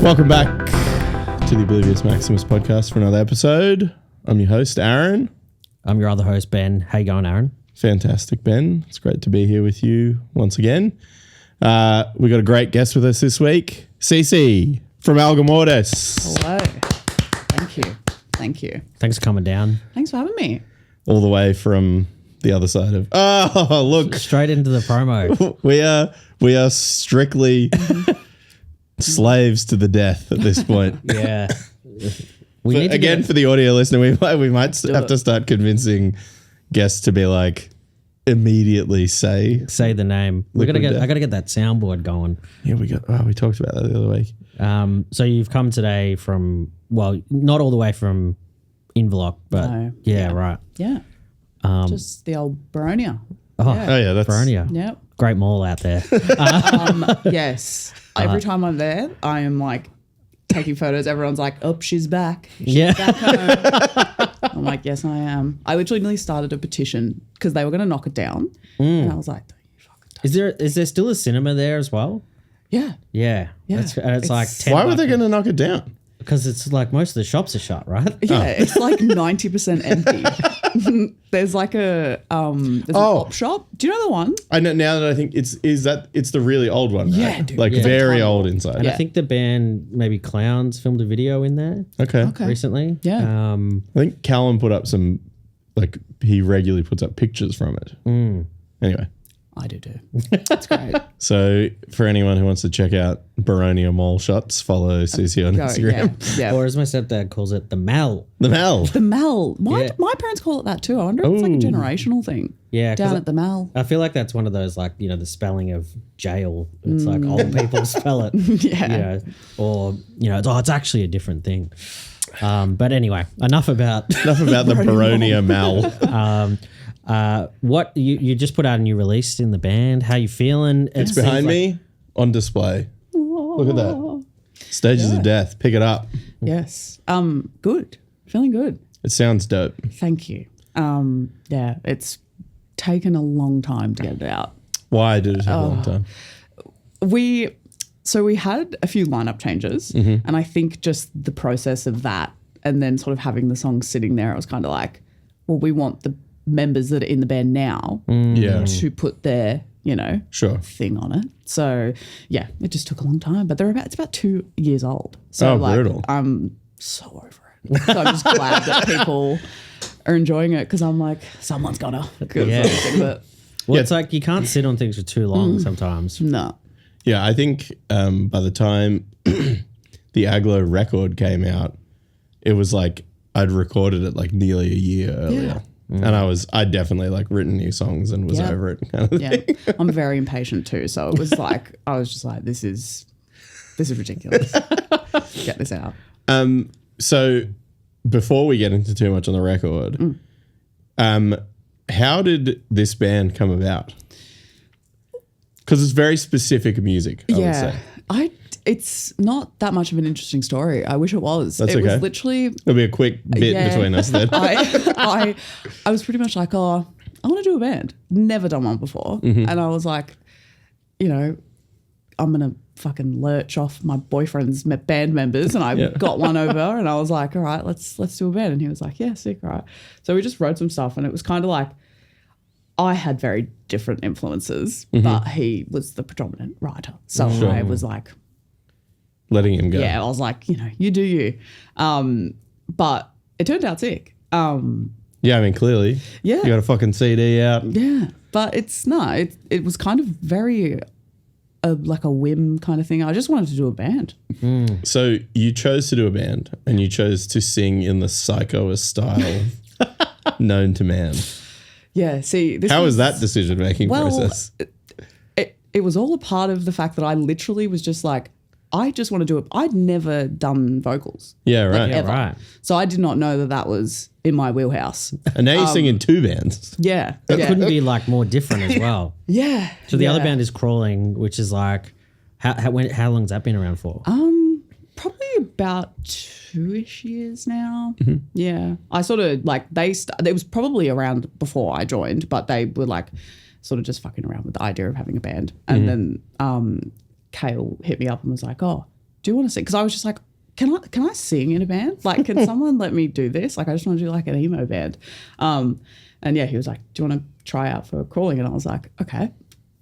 Welcome back to the Oblivious Maximus podcast for another episode. I'm your host, Aaron. I'm your other host, Ben. How you going, Aaron? Fantastic, Ben. It's great to be here with you once again. We got a great guest with us this week, CC from ALGOR MORTIS. Hello. Thank you. Thank you. Thanks for coming down. Thanks for having me. All the way from the other side of... Oh, look. Straight into the promo. We are strictly slaves to the death at this point. Yeah. For the audio listener, we might have to start convincing guests to be like, immediately say the name. I gotta get that soundboard going. Yeah, we talked about that the other week. So you've come today from, well, not all the way from Inverloch, but No. yeah, right. Yeah. Just the old Baronia. Oh yeah, that's Baronia. Yep. Great mall out there. Yes. Every time I'm there, I am like taking photos. Everyone's like, oh, she's back. She's Yeah. back home. I'm like, yes, I am. I literally nearly started a petition because they were going to knock it down. And I was like, don't you fucking touch it. Is there still a cinema there as well? Yeah. Yeah. Yeah. It's like 10 Why were they going to knock it down? Because it's like most of the shops are shut, right? Yeah, it's like 90% empty. There's like a an op shop. Do you know the one? I know now that I think it's the really old one. Right? Yeah, dude. Like Yeah. very old inside. And Yeah. I think the band maybe Clowns filmed a video in there Okay. recently. Yeah. I think Callum put up some, like he regularly puts up pictures from it. Anyway. I do too. It's great. So for anyone who wants to check out Baronia Mall shots, follow CC on Go, Instagram. Yeah. Or as my stepdad calls it, the Mall. The Mall. The Mall. Yeah. My parents call it that too. I wonder if it's like a generational thing. Yeah. 'cause Down at the Mall. I feel like that's one of those, like, you know, the spelling of jail. It's like old people spell it. Yeah. You know, or, you know, it's actually a different thing. But anyway, enough about the Baronia Mall. what you just put out a new release in the band. How you feeling? It's behind me on display. Look at that. Stages of Death. Pick it up. Yes. Good. Feeling good. It sounds dope. Thank you. Yeah, it's taken a long time to get it out. Why did it take a long time? We had a few lineup changes, and I think just the process of that and then sort of having the song sitting there, it was kind of like, well, we want the members that are in the band now to put their, you know, thing on it. So yeah, it just took a long time, but it's about 2 years old. So brutal. I'm so over it. So I'm just glad that people are enjoying it because I'm like, someone's gonna. Well, it's like you can't sit on things for too long sometimes. No. Yeah, I think by the time the Aglo record came out, it was like I'd recorded it like nearly a year earlier. And I'd definitely like written new songs and was over it kind of thing. I'm very impatient too. So it was like, I was just like, this is ridiculous. Get this out. So before we get into too much on the record, how did this band come about? Because it's very specific music, I would say. It's not that much of an interesting story. I wish it was. That's it okay. was literally... There'll be a quick bit between us then. I was pretty much like, oh, I want to do a band. Never done one before. And I was like, you know, I'm going to fucking lurch off my boyfriend's band members. And I got one over and I was like, all right, let's do a band. And he was like, yeah, sick, all right. So we just wrote some stuff and it was kind of like, I had very different influences, but he was the predominant writer. So I was like... letting him go. Yeah, I was like, you know, you do you. But it turned out sick. Yeah, I mean, clearly. Yeah. You got a fucking CD out. Yeah, but it was kind of very like a whim kind of thing. I just wanted to do a band. So you chose to do a band and you chose to sing in the psychoist style known to man. Yeah, see. How was that decision-making process? It was all a part of the fact that I literally was just like, I just want to do it. I'd never done vocals. Yeah, right. Ever. Right. So I did not know that was in my wheelhouse. And now you sing in two bands. Yeah. It couldn't be like more different as well. Yeah. So the other band is Crawling, which is like, how long's that been around for? Probably about 2-ish years now. Yeah. I sort of like, it was probably around before I joined, but they were like sort of just fucking around with the idea of having a band. And then Kale hit me up and was like, oh, do you want to sing? Because I was just like, can I sing in a band? Like, can someone let me do this? Like, I just want to do like an emo band. And yeah, he was like, do you want to try out for Crawling? And I was like, okay.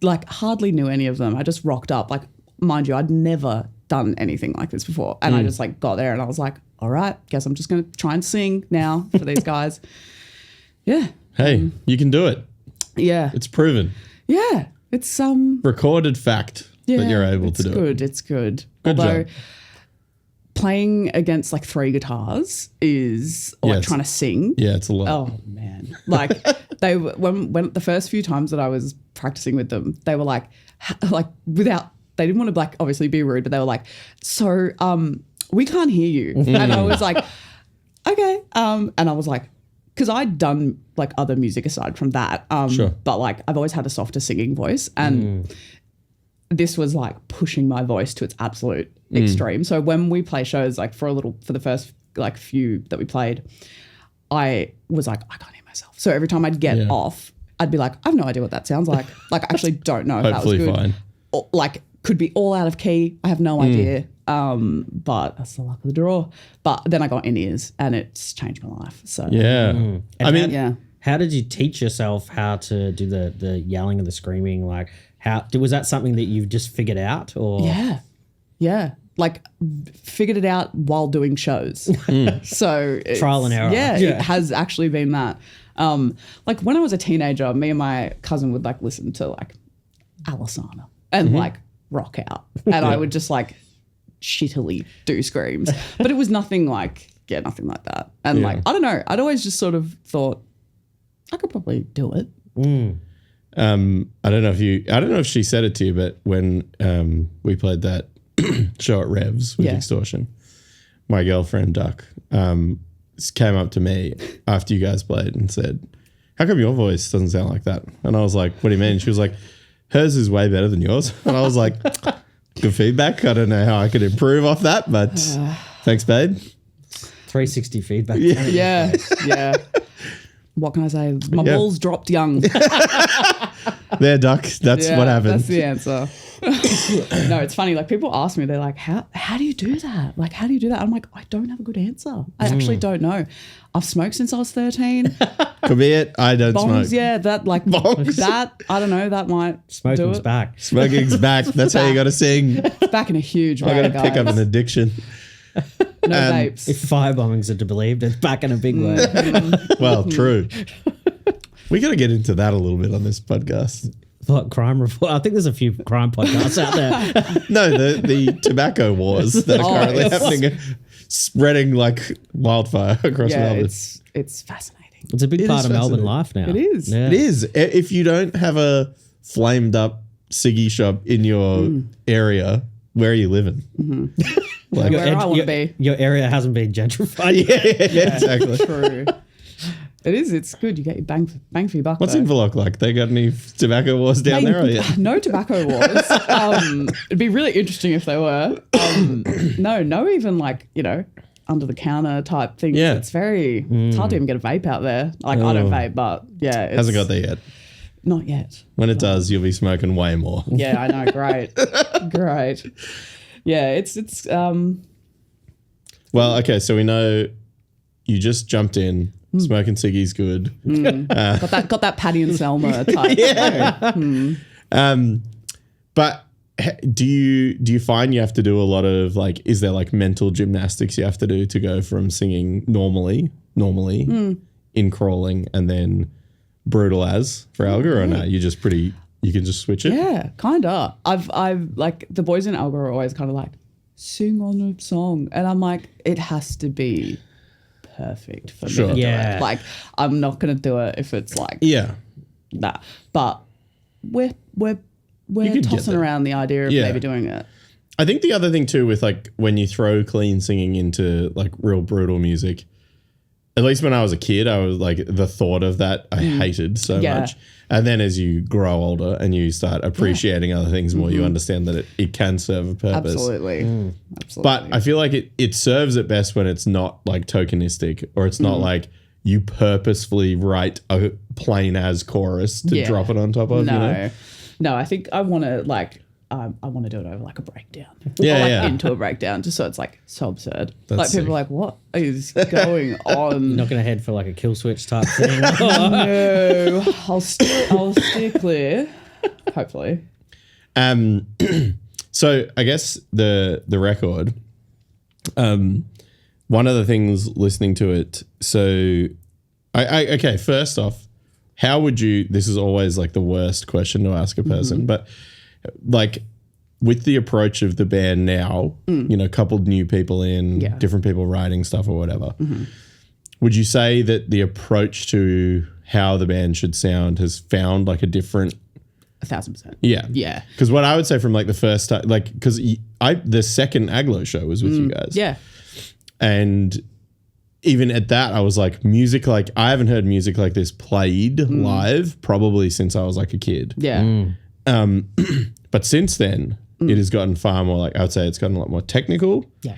Like, hardly knew any of them. I just rocked up. Like, mind you, I'd never done anything like this before. And I just like got there and I was like, all right, guess I'm just going to try and sing now for these guys. Yeah. Hey, you can do it. Yeah. It's proven. Yeah. It's Recorded fact that you're able to do it. It's good. Good Although job. playing against like 3 guitars is like Yes. trying to sing. Yeah, it's a lot. Oh man. Like when the first few times that I was practicing with them, they were like they didn't want to like obviously be rude, but they were like, so we can't hear you. And I was like, okay. And I was like, because I'd done like other music aside from that. Sure. But like I've always had a softer singing voice and this was like pushing my voice to its absolute extreme. So when we play shows, like for the first like few that we played, I was like, I can't hear myself. So every time I'd get off, I'd be like, I have no idea what that sounds like. Like I actually don't know if that was Hopefully good. fine. Or, like could be all out of key. I have no idea. But that's the luck of the draw. But then I got in-ears and it's changed my life. So Yeah. I mean, yeah. How did you teach yourself how to do the yelling and the screaming? Like, was that something that you've just figured out, or Yeah. Like figured it out while doing shows. So Trial and error. Yeah, Yeah. it has actually been that. Like when I was a teenager, me and my cousin would like listen to like Alisana and like rock out. And I would just like shittily do screams. But it was nothing like that. And like, I don't know. I'd always just sort of thought I could probably do it. I don't know if she said it to you, but when we played that show at Revs with Extortion, my girlfriend Duck came up to me after you guys played and said, how come your voice doesn't sound like that? And I was like, what do you mean? She was like, hers is way better than yours. And I was like, good feedback. I don't know how I could improve off that, but thanks, babe. 360 feedback? Yeah. What can I say? My balls dropped young. There, Duck. That's what happened. That's the answer. No, it's funny. Like people ask me, they're like, how do you do that? Like, how do you do that? I'm like, I don't have a good answer. I actually don't know. I've smoked since I was 13. Could be it. I don't Bongs, smoke. yeah, that like Bongs. that. I don't know. That might Smoking's do it. back. Smoking's back. That's how you got to sing. It's back in a huge way. I got to pick up an addiction. No vapes. If firebombings are to be believed, it's back in a big way. Well, true. We got to get into that a little bit on this podcast. What, crime report? I think there's a few crime podcasts out there. No, the tobacco wars that are currently happening, spreading like wildfire across Melbourne. it's fascinating. It's a big It part is of Melbourne fascinating. life now. It is. Yeah. It is. If you don't have a flamed up ciggy shop in your area, where are you living? Like, Where I want to be. Your area hasn't been gentrified. yeah, exactly. True. It is. It's good. You get your bang for your buck. What's though. Inverloch like? They got any tobacco wars down there? Or yeah? No tobacco wars. It'd be really interesting if they were. No, even like, under the counter type things. Yeah. It's it's hard to even get a vape out there. Like I don't vape, but yeah. It's, Hasn't got there yet. Not yet. When it does, you'll be smoking way more. Yeah, I know. Great. Great. Yeah, it's Well, okay, so we know you just jumped in. Smoking ciggy's good. got that Patty and Selma type. But do you find you have to do a lot of like, is there like mental gymnastics you have to do to go from singing normally in Crawling and then brutal as for ALGOR, or no? You can just switch it? Yeah, kind of. I've like the boys in ALGOR are always kind of like, sing on a song. And I'm like, it has to be perfect for me to do Yeah. it. Like, I'm not going to do it if it's like Yeah. that. But we're could get tossing there. around the idea of Yeah. maybe doing it. I think the other thing too with like when you throw clean singing into like real brutal music, at least when I was a kid, I was like the thought of that I hated so Yeah. much. And then as you grow older and you start appreciating other things more, you understand that it can serve a purpose. Absolutely. But I feel like it serves it best when it's not like tokenistic, or it's not like you purposefully write a plain as chorus to Yeah. drop it on top of, you know? No, I think I want to like, I want to do it over like a breakdown. Yeah, or like yeah. into a breakdown, just so it's like so absurd. That's like people sick. are like, what is going on? Not going to head for like a kill switch type thing. No, I'll steer clear. Hopefully. So I guess the record, one of the things listening to it, so okay, first off, how would you, this is always like the worst question to ask a person, but like with the approach of the band now, you know, coupled new people in, Yeah. different people writing stuff or whatever, would you say that the approach to how the band should sound has found like a different 1,000%. Yeah. Yeah. Because what I would say from like the first time, like, because the second Aglo show was with you guys. Yeah. And even at that, I was like, music, like, I haven't heard music like this played live probably since I was like a kid. Yeah. But since then, it has gotten far more like, I would say it's gotten a lot more technical, Yeah.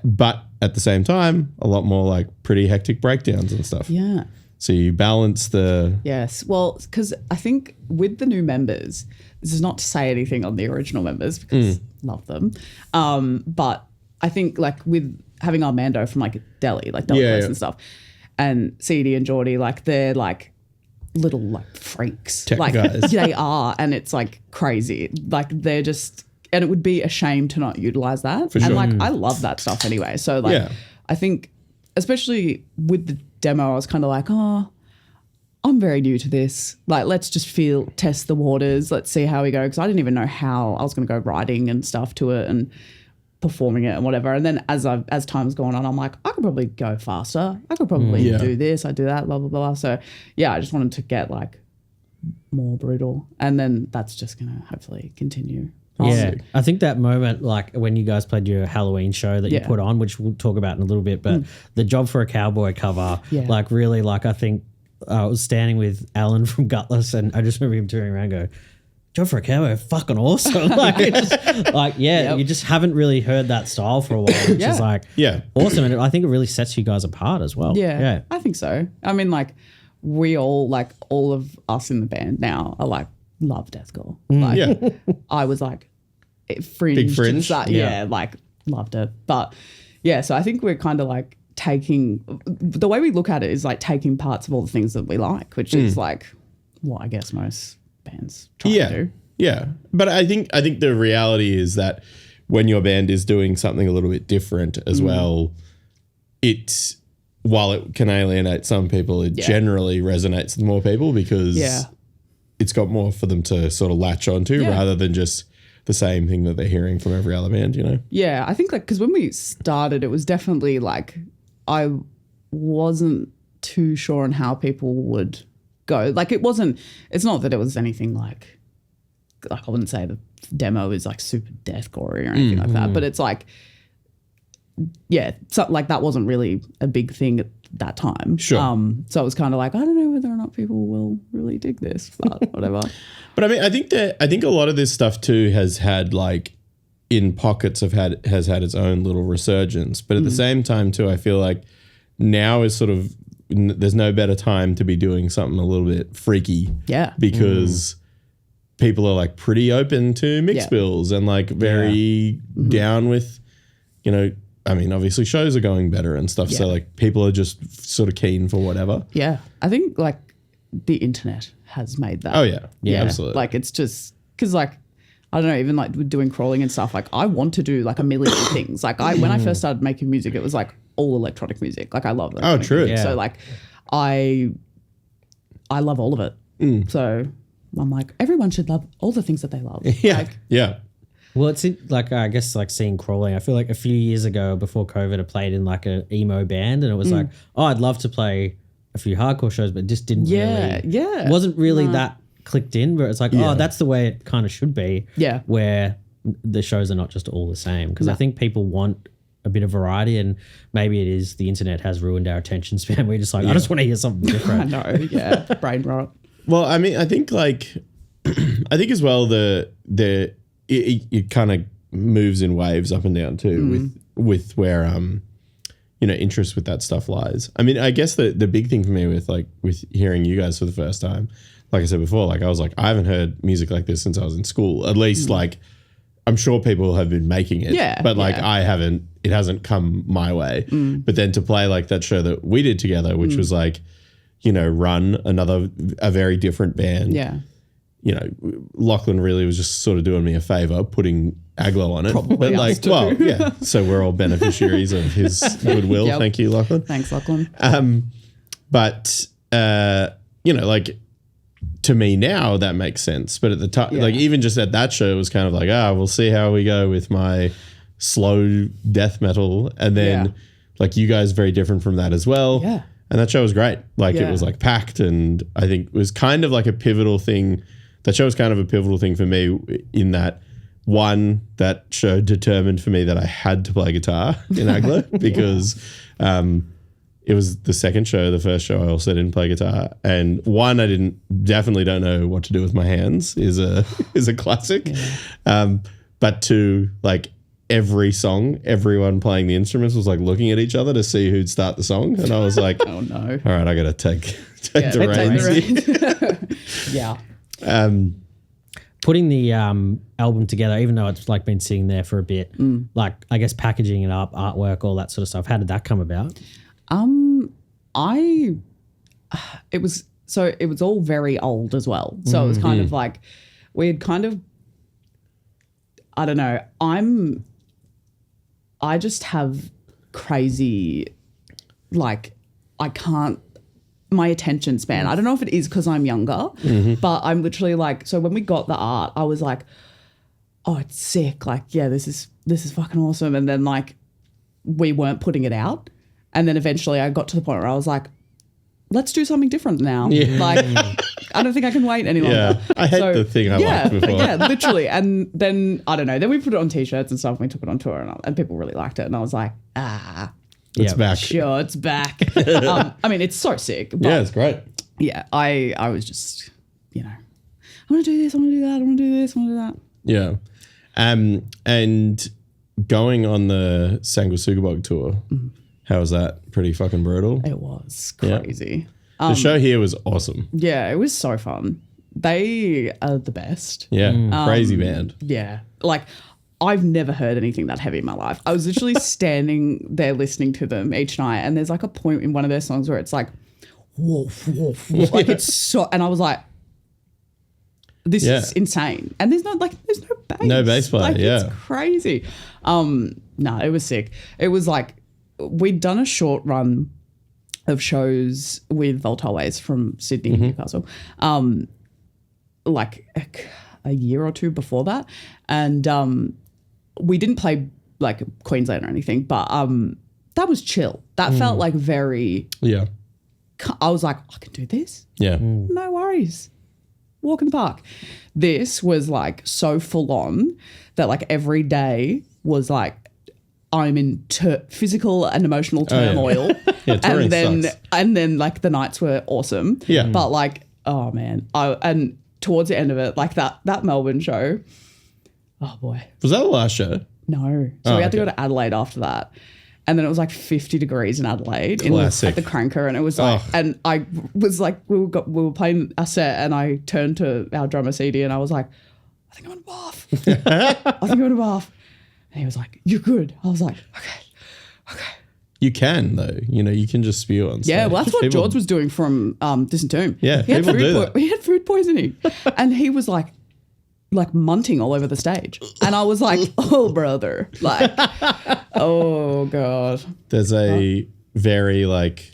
but at the same time, a lot more like pretty hectic breakdowns and stuff. Yeah. So you balance the. Yes. Well, because I think with the new members, this is not to say anything on the original members because love them. But I think like with having Armando from like Delhi, like Delhi Yeah. and stuff, and CD and Geordie, like they're like little like freaks. Tech like guys. they are, and it's like crazy. Like they're just, and it would be a shame to not utilize that. For and sure. like I love that stuff anyway. So like Yeah. I think especially with the demo, I was kind of like, oh, I'm very new to this. Like, let's just test the waters. Let's see how we go. Because I didn't even know how I was going to go writing and stuff to it and performing it and whatever. And then as time's gone on, I'm like, I could probably go faster. I could probably Yeah. do this. I do that, blah, blah, blah. So yeah, I just wanted to get like more brutal. And then that's just going to hopefully continue. Yeah, I think that moment, like when you guys played your Halloween show that you Yeah. put on, which we'll talk about in a little bit, but the Job for a Cowboy cover, Yeah. like really, like I think I was standing with Alan from Gutless, and I just remember him turning around and go, Job for a Cowboy, fucking awesome. Like, it's just, like, yeah, Yep. you just haven't really heard that style for a while, which Yeah. is like Yeah. awesome. And I think it really sets you guys apart as well. Yeah, I think so. I mean, like, we all, like, all of us in the band now are like, love deathcore. Like, Yeah. I was like, fringe. Big fringe? Yeah, like, loved it. But yeah, so I think we're kind of like taking, the way we look at it is like taking parts of all the things that we like, which is like what I guess most bands try to do. Yeah. But I think the reality is that when your band is doing something a little bit different as well, it's, while it can alienate some people, it generally resonates with more people because it's got more for them to sort of latch onto rather than just the same thing that they're hearing from every other band, you know? Yeah, I think like, because when we started, it was definitely like, I wasn't too sure on how people would go. Like it's not that it was anything like I wouldn't say the demo is like super deathcore or anything like that, but it's like, yeah, so like that wasn't really a big thing at that time. Sure. So it was kind of like, I don't know whether or not people will really dig this, but whatever. But I mean, I think a lot of this stuff too has had like in pockets has had its own little resurgence. But at the same time too, I feel like now is sort of, there's no better time to be doing something a little bit freaky. Yeah. Because people are like pretty open to mix bills and like very down with, you know, I mean, obviously shows are going better and stuff. So like people are just sort of keen for whatever. Yeah. I think like the internet has made that. Oh yeah. Absolutely. Like it's just because like I don't know, even like with doing crawling and stuff, like I want to do like a million things. Like when I first started making music, it was like all electronic music. Like I love electronic true. music. Yeah. So like I love all of it. So I'm like, everyone should love all the things that they love. yeah. Like, Yeah. Well, it's like, I guess like seeing Crawling. I feel like a few years ago before COVID, I played in like an emo band and it was like, oh, I'd love to play a few hardcore shows, but just didn't wasn't really that clicked in, but it's like, oh, that's the way it kind of should be. Yeah. Where the shows are not just all the same. Because I think people want a bit of variety, and maybe it is the internet has ruined our attention span. We're just like, I just want to hear something I different. know, yeah, brain rot. Well, I mean, I think like, I think as well it kind of moves in waves up and down too with where you know, interest with that stuff lies. I mean, I guess the big thing for me with hearing you guys for the first time, like I said before, like I was like, I haven't heard music like this since I was in school. At least like I'm sure people have been making it. Yeah, but like yeah. I haven't, it hasn't come my way. But then to play like that show that we did together, which was like, you know, run a very different band. Yeah. You know, Lachlan really was just sort of doing me a favor putting Aglo on it. Probably but like, us too. well, yeah. So we're all beneficiaries of his goodwill. Yep. Thank you, Lachlan. Thanks, Lachlan. But you know, like to me now that makes sense. But at the time, like even just at that show, it was kind of like, we'll see how we go with my slow death metal, and then like you guys very different from that as well. Yeah. And that show was great. Like it was like packed, and I think it was kind of like a pivotal thing. That show was kind of a pivotal thing for me in that one, that show determined for me that I had to play guitar in Aglo because it was the second show. The first show I also didn't play guitar, and one, I definitely don't know what to do with my hands is a classic. But two, like every song, everyone playing the instruments was like looking at each other to see who'd start the song, and I was like, Oh no. all right, I got to take the reins. Yeah. Putting the album together, even though it's like been sitting there for a bit, like I guess packaging it up, artwork, all that sort of stuff. How did that come about? It was all very old as well. So it was kind of like we had kind of, I don't know. I just have crazy, like my attention span. I don't know if it is because I'm younger, but I'm literally like, so when we got the art, I was like, oh, it's sick. Like, yeah, this is fucking awesome. And then like we weren't putting it out. And then eventually I got to the point where I was like, let's do something different now. Yeah. Like, I don't think I can wait any longer. Yeah, I hate the thing I liked before. Yeah, literally. And then, I don't know, then we put it on T-shirts and stuff and we took it on tour and people really liked it. And I was like, It's back. sure, it's back. I mean, it's so sick. But Yeah, it's great. yeah, I was just, you know, I want to do this, I want to do that, I want to do this, I want to do that. Yeah. And going on the Sanguisugabogg tour, how was that? Pretty fucking brutal. It was crazy. The show here was awesome. Yeah, it was so fun. They are the best. Yeah, crazy band. Yeah. Like, I've never heard anything that heavy in my life. I was literally standing there listening to them each night, and there's like a point in one of their songs where it's like, woof, woof, woof. Like it's so, and I was like, this is insane. And there's no bass. No bass player, like, it's crazy. No, it was sick. It was like, we'd done a short run of shows with Voltaways from Sydney and Newcastle, like a year or two before that. And we didn't play like Queensland or anything, but that was chill. That felt like very, I was like, I can do this. Yeah. No worries. Walk in the park. This was like so full on that like every day was like, I'm in physical and emotional turmoil. Touring sucks. And then like the nights were awesome. Yeah. But like, oh man. And towards the end of it, like that Melbourne show, oh boy. Was that the last show? No. So we had to go to Adelaide after that. And then it was like 50 degrees in Adelaide at the Cranker. And it was like, and I was like, we were playing a set and I turned to our drummer CD and I was like, I think I'm in a bath. I think I'm in a bath. And he was like, you're good. I was like, okay. You can though. You know, you can just spew on stage. Yeah, well, that's what George was doing from Distant Tomb. Yeah, he had people do that. He had food poisoning. And he was like munting all over the stage. And I was like, oh, brother. Like, oh, God. There's a very like,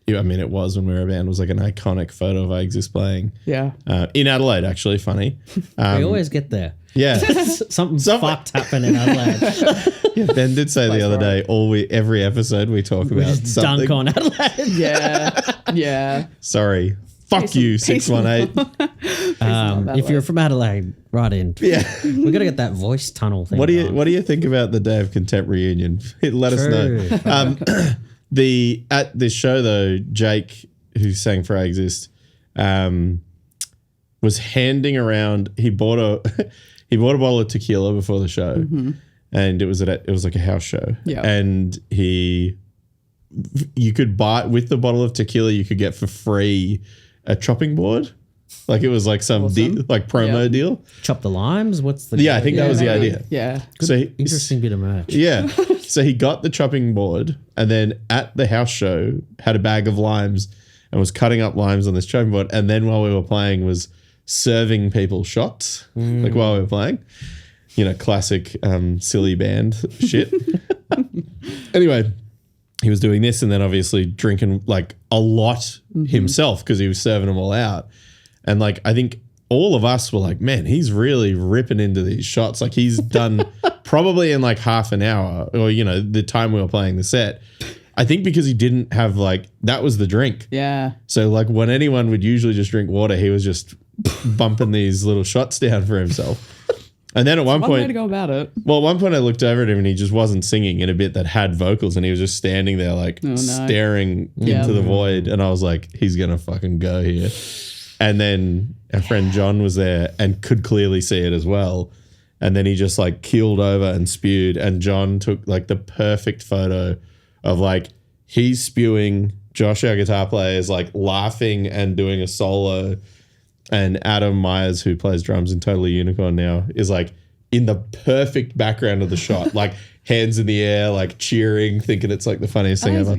I mean, it was when we were a band, was like an iconic photo of I Exist playing. Yeah. In Adelaide, actually, funny. We always get there. Yeah. Something fucked happened in Adelaide. Yeah, Ben did say the other day, every episode we talk about something. Dunk on Adelaide. Yeah. Sorry. Fuck you, 618. If you're from Adelaide, right in. Yeah. We've got to get that voice tunnel thing. What do you think about the Day of Contempt reunion? Let us know. At this show though, Jake, who sang for I Exist, was handing around. He bought a bottle of tequila before the show, and it was like a house show. Yeah, and you could buy with the bottle of tequila, you could get for free a chopping board. Like it was like some like promo deal. Chop the limes. What's the? Yeah, I think that was the idea. Yeah. So Interesting bit of merch. Yeah. So he got the chopping board and then at the house show had a bag of limes and was cutting up limes on this chopping board. And then while we were playing was serving people shots like while we were playing. You know, classic silly band shit. Anyway, he was doing this and then obviously drinking like a lot himself because he was serving them all out. And like, I think all of us were like, man, he's really ripping into these shots. Like he's done probably in like half an hour or, you know, the time we were playing the set. I think because he didn't have like, that was the drink. Yeah. So like when anyone would usually just drink water, he was just bumping these little shots down for himself. And then at one point, way to go about it. Well, at one point I looked over at him and he just wasn't singing in a bit that had vocals and he was just standing there like staring into the void. And I was like, he's going to fucking go here. And then our friend John was there and could clearly see it as well. And then he just like keeled over and spewed. And John took like the perfect photo of like he's spewing, Josh, our guitar player, is like laughing and doing a solo. And Adam Myers, who plays drums in Totally Unicorn now, is like in the perfect background of the shot, like hands in the air, like cheering, thinking it's like the funniest thing ever.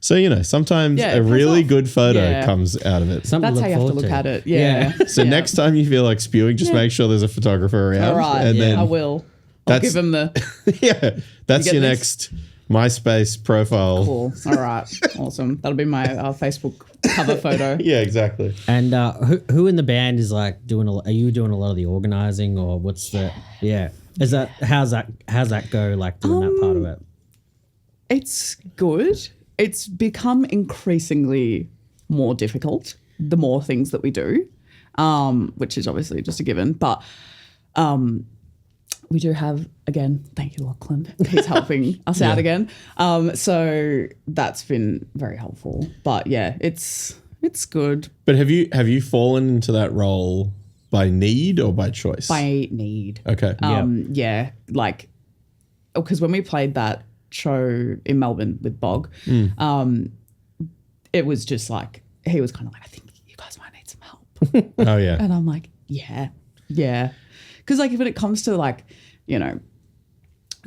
So, you know, sometimes a really good photo comes out of it. That's how you have to look at it. Yeah. So next time you feel like spewing, just make sure there's a photographer around. All right. And then I will. I'll give him the... That's your next MySpace profile. Cool. All right. Awesome. That'll be my Facebook cover photo. Yeah, exactly. And who in the band is like are you doing a lot of the organizing or what's the... Yeah. Is that... How's that go, like doing that part of it? It's good. It's become increasingly more difficult the more things that we do, which is obviously just a given. But we do have, again, thank you, Lachlan. He's helping us out again. So that's been very helpful. But yeah, it's good. But have you fallen into that role by need or by choice? By need. Okay. Yeah, like, because when we played that show in Melbourne with Bog, it was just like, he was kind of like, I think you guys might need some help. Oh yeah. And I'm like, yeah. Because like when it comes to like, you know,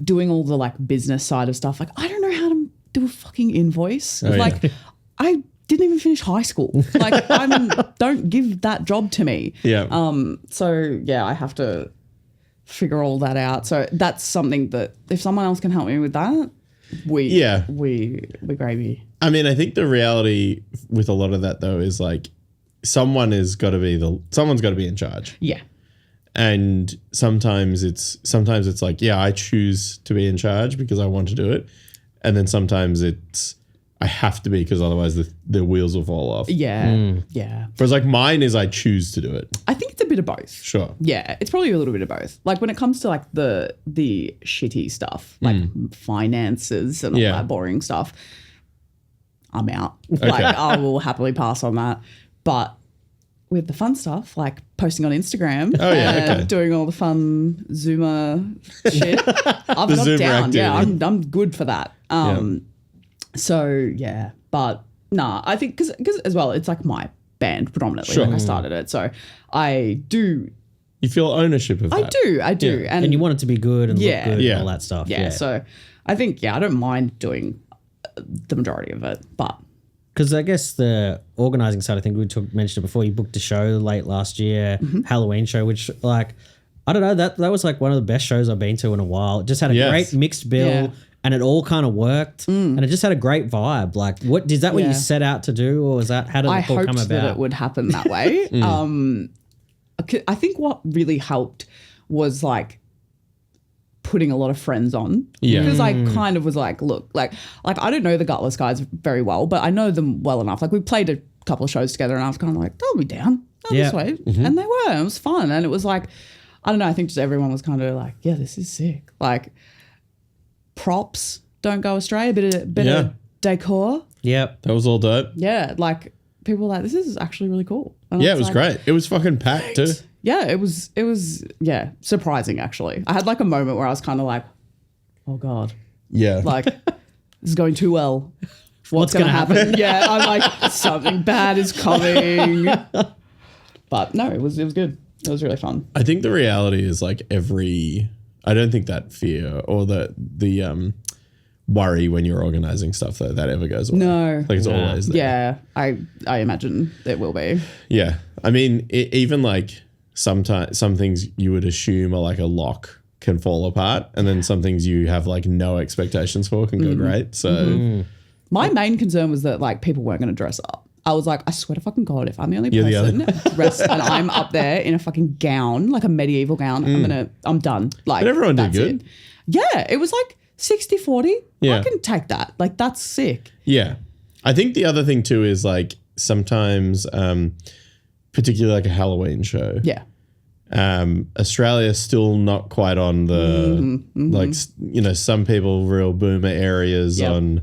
doing all the like business side of stuff, like I don't know how to do a fucking invoice. Like I didn't even finish high school. Like don't give that job to me. Yeah. So yeah, I have to figure all that out. So that's something that if someone else can help me with that, we gravy. I mean, I think the reality with a lot of that though is like someone's got to be in charge. Yeah. And sometimes it's like, yeah, I choose to be in charge because I want to do it. And then sometimes it's I have to be because otherwise the wheels will fall off. Yeah. Yeah. Whereas like mine is I choose to do it. I think it's a bit of both. Sure. Yeah. It's probably a little bit of both. Like when it comes to like the shitty stuff, like finances and all that boring stuff, I'm out. Okay. Like I will happily pass on that. But with the fun stuff, like posting on Instagram and doing all the fun Zoomer shit, I've got Zoomer down. activity. Yeah, I'm good for that. So yeah, but nah, I think because as well, it's like my band predominantly. Like I started it, so I do. You feel ownership of that. I do, yeah. and you want it to be good and look good and all that stuff. Yeah, so I think I don't mind doing the majority of it, but. Because I guess the organising side, I think we mentioned it before, you booked a show late last year, Halloween show, which like, I don't know, that was like one of the best shows I've been to in a while. It just had a great mixed bill and it all kind of worked and it just had a great vibe. Like is that what you set out to do or was that, how did it all come about? I hoped that it would happen that way. I think what really helped was like, putting a lot of friends on because I kind of was like, look, like I don't know the Gutless guys very well, but I know them well enough. Like we played a couple of shows together and I was kind of like, they'll be down this way. And they were, it was fun. And it was like, I don't know, I think just everyone was kind of like, yeah, this is sick. Like props don't go astray, a bit of decor. Yep. That was all dope. Yeah. Like people were like, this is actually really cool. And it was great. It was fucking packed too. Yeah, it was surprising actually. I had like a moment where I was kind of like, oh God. Yeah. Like, this is going too well. What's going to happen? Yeah, I'm like, something bad is coming. But no, it was good. It was really fun. I think the reality is like I don't think that fear or the worry when you're organizing stuff that ever goes away. No. Like it's always there. Yeah, I imagine it will be. Yeah. I mean, even like sometimes some things you would assume are like a lock can fall apart, and then some things you have like no expectations for can go great. So my main concern was that like people weren't going to dress up. I was like, I swear to fucking God, if I'm the only person dressed and I'm up there in a fucking gown, like a medieval gown, I'm done. Like, but everyone did good. It. Yeah, it was like 60-40. Yeah. I can take that. Like, that's sick. Yeah. I think the other thing too is like sometimes, particularly like a Halloween show. Yeah. Australia's still not quite on the, like, you know, some people real boomer areas on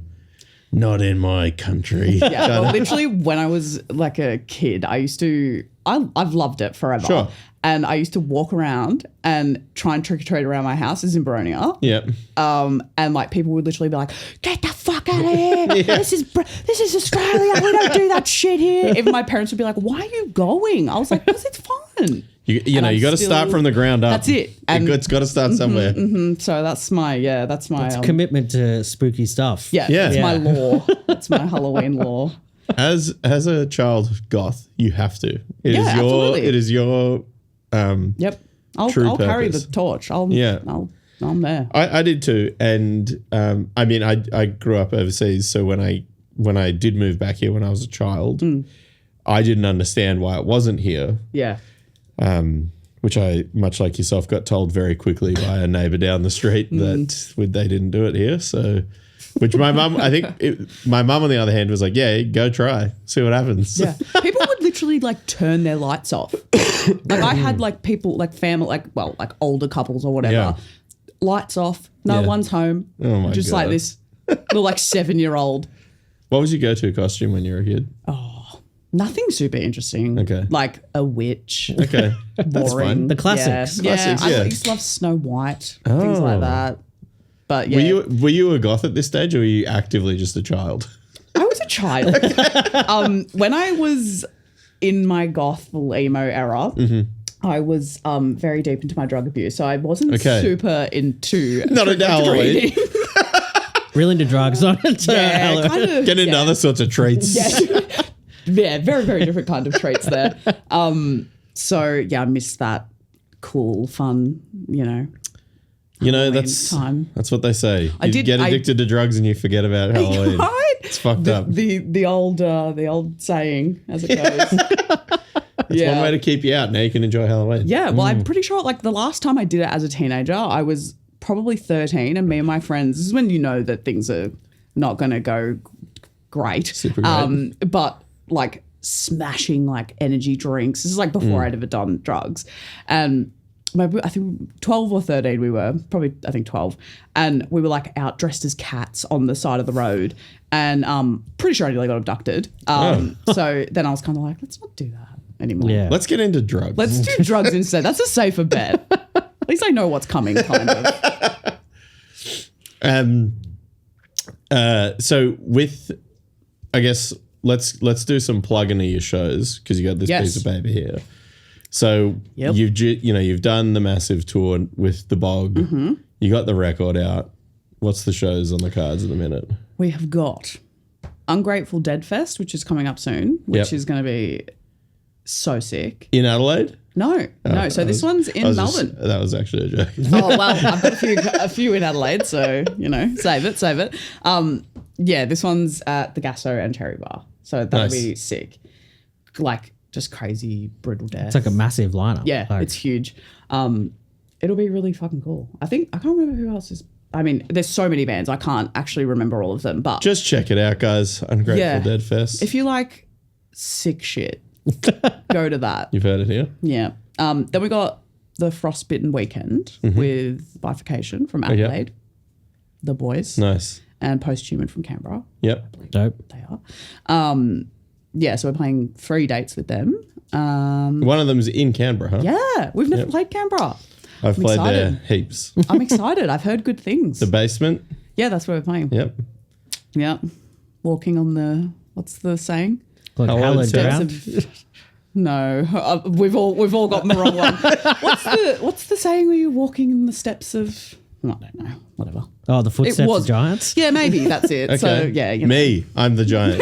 not in my country. Yeah, well, literally when I was like a kid, I've loved it forever. Sure. And I used to walk around and try and trick or treat around my house as in Baronia. Yep. And like people would literally be like, "Get the fuck out of here! This is Australia. We don't do that shit here." Even my parents would be like, "Why are you going?" I was like, "Because it's fun." You know, you got to start from the ground up. That's it. And it's got to start somewhere. So that's my commitment to spooky stuff. Yeah, it's my law. It's my Halloween law. As a child goth, you have to. Absolutely. It is your Yep. I'll carry the torch. I'm there. I did too. And I mean I grew up overseas, so when I did move back here when I was a child, I didn't understand why it wasn't here. Yeah. Which I, much like yourself, got told very quickly by a neighbour down the street that they didn't do it here. So, which my mum, my mum on the other hand was like, yeah, go try, see what happens. Yeah. People would literally like turn their lights off. Like I had like people, like family, like older couples or whatever, lights off, no one's home. Oh my just God. like this little like 7-year-old. What was your go-to costume when you were a kid? Nothing super interesting. Okay. Like a witch. Okay. That's fun. The classics. Yeah. Classics, I used to love Snow White, things like that. But yeah. Were you a goth at this stage, or were you actively just a child? I was a child. When I was in my goth emo era, I was very deep into my drug abuse. So I wasn't super into Not into Halloween. Real into drugs, not into Halloween. Kind of, Get into other sorts of treats. Yeah, very, very different kind of traits there. So yeah, I missed that cool, fun, You know, that's time. That's what they say. You get addicted to drugs and you forget about Halloween. Right? It's fucked up. The old saying, as it goes. It's one way to keep you out. Now you can enjoy Halloween. Yeah, well, I'm pretty sure like the last time I did it as a teenager, I was probably 13, and me and my friends, this is when you know that things are not going to go great. Super great. But like smashing like energy drinks. This is like before I'd ever done drugs. And I think 12 or 13 we were, probably I think 12. And we were like out dressed as cats on the side of the road. And pretty sure I nearly got abducted. So then I was kind of like, let's not do that anymore. Yeah. Let's get into drugs. Let's do drugs instead. That's a safer bet. At least I know what's coming, kind of. So with, I guess, let's do some plugging of your shows, because you got this piece of paper here. So you've done the massive tour with the Bog. You got the record out. What's the shows on the cards at the minute? We have got Ungrateful Dead Fest, which is coming up soon, which is going to be so sick. In Adelaide? No. So this one's in Melbourne. That was actually a joke. Oh, well, I've got a few in Adelaide, so, save it. Yeah, this one's at the Gasso and Cherry Bar. So that'll be sick. Like, just crazy, brutal death. It's like a massive lineup. Yeah, it's huge. It'll be really fucking cool. I can't remember who else is. I mean, there's so many bands. I can't actually remember all of them, but. Just check it out, guys. Ungrateful Dead Fest. If you like sick shit, go to that. You've heard it here? Yeah. Then we got the Frostbitten Weekend with Bifurcation from Adelaide. The Boys. Nice. And Posthuman from Canberra. Yep. Dope. They are. Yeah, so we're playing 3 dates with them. One of them's in Canberra, huh? Yeah, we've never played Canberra. I've played there heaps. I'm excited. I've heard good things. The Basement? Yeah, that's where we're playing. Yep. Walking on the, what's the saying? Like hallowed ground. No, we've all gotten the wrong one. What's the saying where you're walking in the steps of? I don't know. Whatever. Oh, the footsteps of giants. Yeah, maybe that's it. Okay. So yeah, you know. Me, I'm the giant.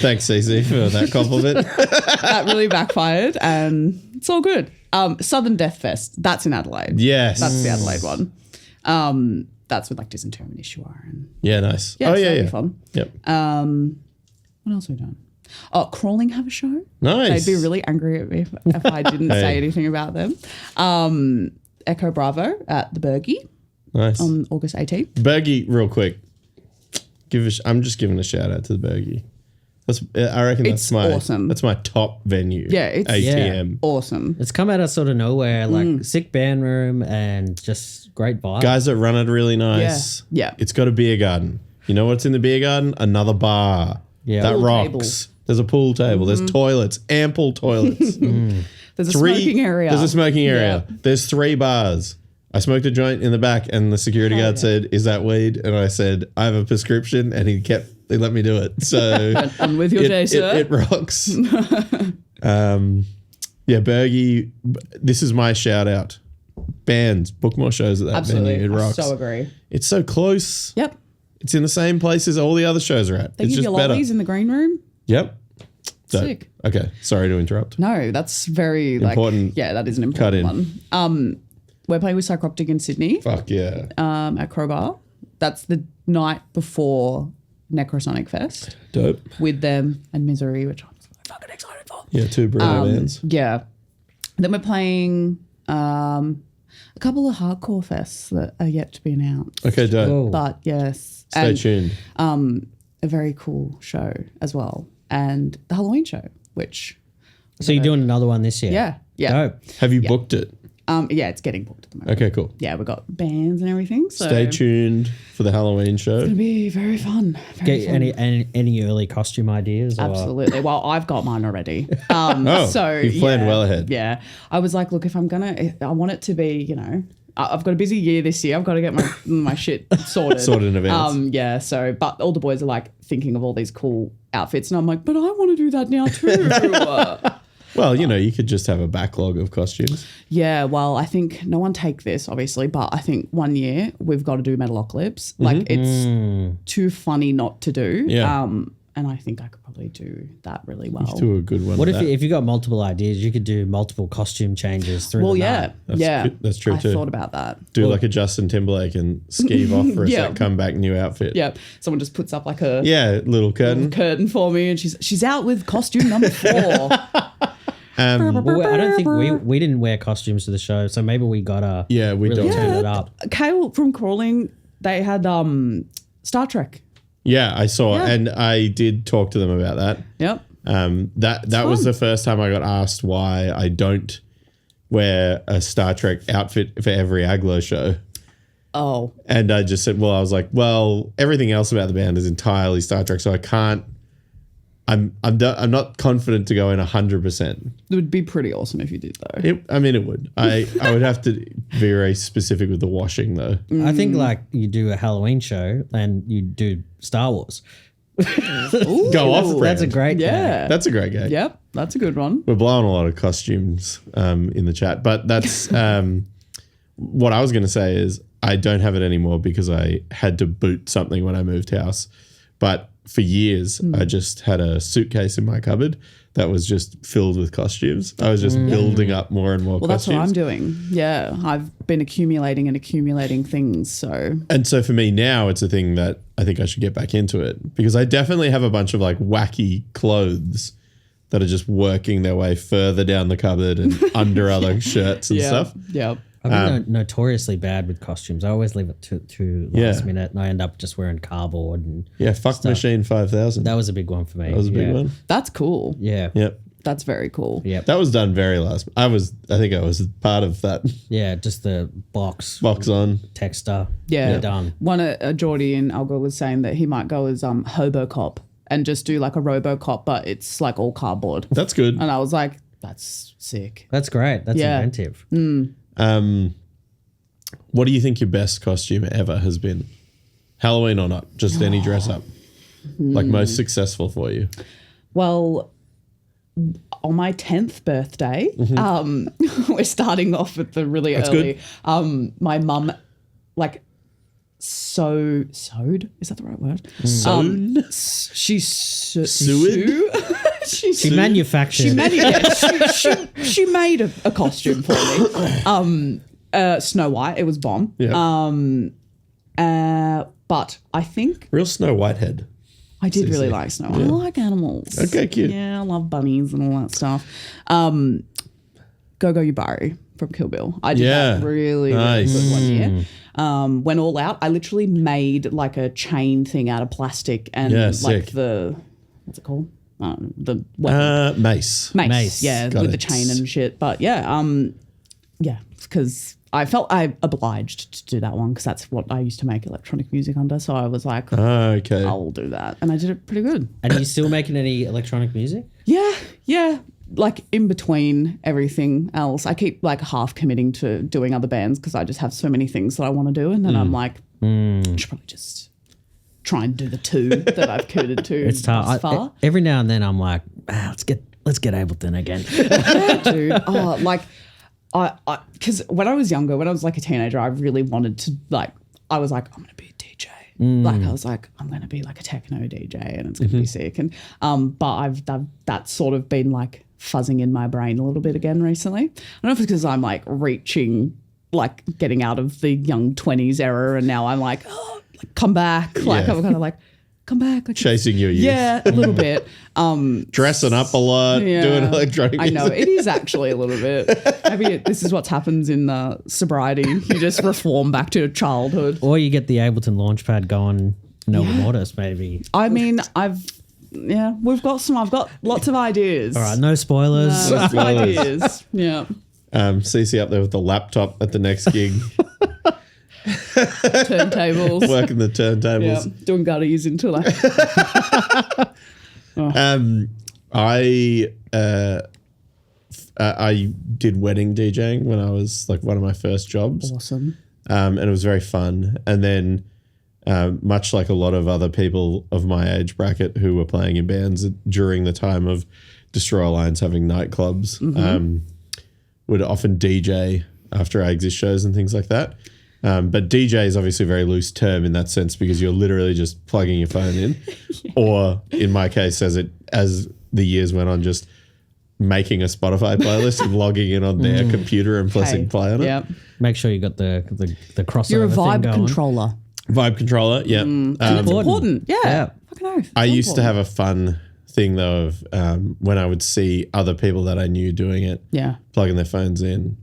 Thanks, CC, for that compliment. That really backfired, and it's all good. Southern Death Fest. That's in Adelaide. Yes, That's the Adelaide one. That's with like Disinterment Ishua and yeah, nice. yeah, Oh so yeah, that'd yeah. be fun. Yep. What else have we done? Oh, Crawling have a show. Nice. They'd be really angry at me if I didn't say anything about them. Echo Bravo at the Bergie Nice. on August 18th. Bergie, real quick. I'm just giving a shout out to the Bergie. I reckon It's awesome. That's my top venue. Yeah, it's ATM. awesome. It's come out of sort of nowhere, like sick band room and just great vibe. Guys that run it really nice. Yeah. It's got a beer garden. You know what's in the beer garden? Another bar. Yeah. That Pool rocks. table. There's a pool table. There's toilets. Ample toilets. There's a smoking area. There's a smoking area. Yeah. There's 3 bars. I smoked a joint in the back and the security guard said, "Is that weed?" And I said, "I have a prescription," and he let me do it. So I'm with your day, sir. It rocks. Yeah, Bergie, this is my shout out. Bands, book more shows at that Absolutely. venue. It rocks. I so agree. It's so close. Yep. It's in the same place as all the other shows are at. They it's give just you better. lollies in the green room. Yep. So, Sick. Okay, sorry to interrupt. No, that's very Important. Yeah, that is an Cut important in. one. We're playing with Psychroptic in Sydney Fuck yeah. at Crowbar. That's the night before Necrosonic Fest Dope. with them and Misery, which I'm so fucking excited for. Yeah, 2 brilliant bands. Yeah. Then we're playing a couple of hardcore fests that are yet to be announced. Okay, dope. Oh. But yes. Stay and, tuned. a very cool show as well. And the Halloween show, which So you're doing another one this year? yeah. Dope. Have you booked it? Yeah, it's getting booked at the moment. Okay, cool. Yeah, we've got bands and everything. So Stay tuned for the Halloween show. It'll be very fun. Very Get fun. any early costume ideas? Or? Absolutely. Well, I've got mine already. Oh, so you've planned well ahead. Yeah. I was like, look, if I'm I want it to be, you know, I've got a busy year this year. I've got to get my shit sorted. Sorted in advance. Yeah. So, but all the boys are like thinking of all these cool outfits, and I'm like, but I want to do that now too. Well, you know, you could just have a backlog of costumes. Yeah, well, I think no one take this, obviously, but I think one year we've got to do Metalocalypse. Like, it's too funny not to do. Yeah. And I think I could probably do that really well. Do a good one. What with if you got multiple ideas? You could do multiple costume changes through Well, the yeah, night. yeah. That's true I too. thought about that. Do like a Justin Timberlake and skeeve off for a Yeah. sec, come back, new outfit. Yeah, someone just puts up like a Yeah, little curtain. curtain for me, and she's out with costume number 4. Well, I don't think we didn't wear costumes to the show, so maybe we gotta Yeah, we really don't. turn it up. Kale from Crawling, they had Star Trek. Yeah, I saw, Yeah. and I did talk to them about that. Yep. That was the first time I got asked why I don't wear a Star Trek outfit for every ALGOR show. Oh, And I just said, I was like, well, everything else about the band is entirely Star Trek, so I can't. I'm not confident to go in 100%. it would be pretty awesome if you did though. It would. I would have to be very specific with the washing though. I think like you do a Halloween show and you do Star Wars. Go off brand. That's a great Yeah. That's a great game. Yep, that's a good one. We're blowing a lot of costumes in the chat, but that's what I was going to say is I don't have it anymore because I had to boot something when I moved house. But for years, I just had a suitcase in my cupboard that was just filled with costumes. I was just building up more and more Well, that's costumes. what I'm doing. Yeah, I've been accumulating things. So And so for me now, it's a thing that I think I should get back into it because I definitely have a bunch of like wacky clothes that are just working their way further down the cupboard and under other shirts and stuff. Yeah. I've been notoriously bad with costumes. I always leave it to last minute, and I end up just wearing cardboard. And Yeah, fuck Machine 5000. that was a big one for me. That was a big one. That's cool. Yeah, Yep. That's very cool. yeah, That was done very last. I think I was part of that yeah. Just the box on. texter. Yeah. They're done. One Geordie in ALGOR was saying that he might go as Hobocop and just do like a RoboCop, but it's like all cardboard. That's good. And I was like, that's sick. That's great. That's Yeah. inventive. What do you think your best costume ever has been? Halloween or not? Just any dress up. Like most successful for you. Well, on my 10th birthday, we're starting off at the really early. Good. My mum sewed. Is that the right word? Sewn? She She manufactured. She made a costume for me. Snow White. It was bomb. Yeah. But I think Real Snow Whitehead. I did really like Snow White. I like animals. Okay, cute. Yeah, I love bunnies and all that stuff. Go Yubari from Kill Bill. I did that really Nice. good one year. Went all out. I literally made like a chain thing out of plastic and sick. what's it called? The weapon. Mace. Mace. Yeah, Got with it. the chain and shit. But because I felt I obliged to do that one because that's what I used to make electronic music under. So I was like, Okay. I'll do that. And I did it pretty good. And are you still making any electronic music? Yeah. Like in between everything else. I keep like half committing to doing other bands because I just have so many things that I want to do. And then I'm like, I should probably just try and do the two that I've committed to It's tough. thus far. Every now and then I'm like, let's get Ableton again. Yeah, dude. Oh, like because when I was younger, when I was like a teenager, I really wanted to I was like, I'm going to be a DJ. Like I was like, I'm going to be like a techno DJ and it's going to be sick. And but that's sort of been like fuzzing in my brain a little bit again recently. I don't know if it's because I'm like reaching, like getting out of the young 20s era and now I'm like, come back. Like I'm kind of like, come back. Like, Chasing your youth. yeah, a little bit. Dressing up a lot, doing electronic music. I know, it is actually a little bit. Maybe this is what happens in sobriety. You just reform back to childhood. Or you get the Ableton Launchpad going, ALGOR Mortis maybe. I mean, I've got lots of ideas. All right, no spoilers. Lots of ideas. Yeah. CC up there with the laptop at the next gig, Turntables. working the Yeah. turntables. Doing gutties until I did wedding DJing when I was like one of my first jobs. awesome. And it was very fun. And then, much like a lot of other people of my age bracket who were playing in bands during the time of Destroy Alliance having nightclubs, would often DJ after our exit shows and things like that. But DJ is obviously a very loose term in that sense because you're literally just plugging your phone in, or in my case, as the years went on, just making a Spotify playlist and logging in on their computer and pressing play on it. Yep. Make sure you got the crossover. You're a thing vibe going. controller. Vibe controller, yeah. It's important. Yeah. Fucking oath. I used to have a fun thing though of when I would see other people that I knew doing it, plugging their phones in.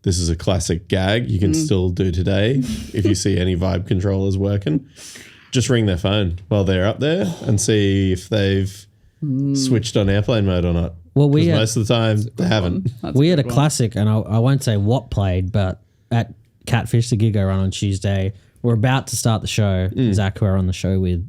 This is a classic gag you can still do today. If you see any vibe controllers working, just ring their phone while they're up there and see if they've switched on airplane mode or not. Well, 'Cause most of the time they haven't. We had a classic, and I won't say what played, but at Catfish, the gig I run on Tuesday, we're about to start the show. Zach, who we're on the show with,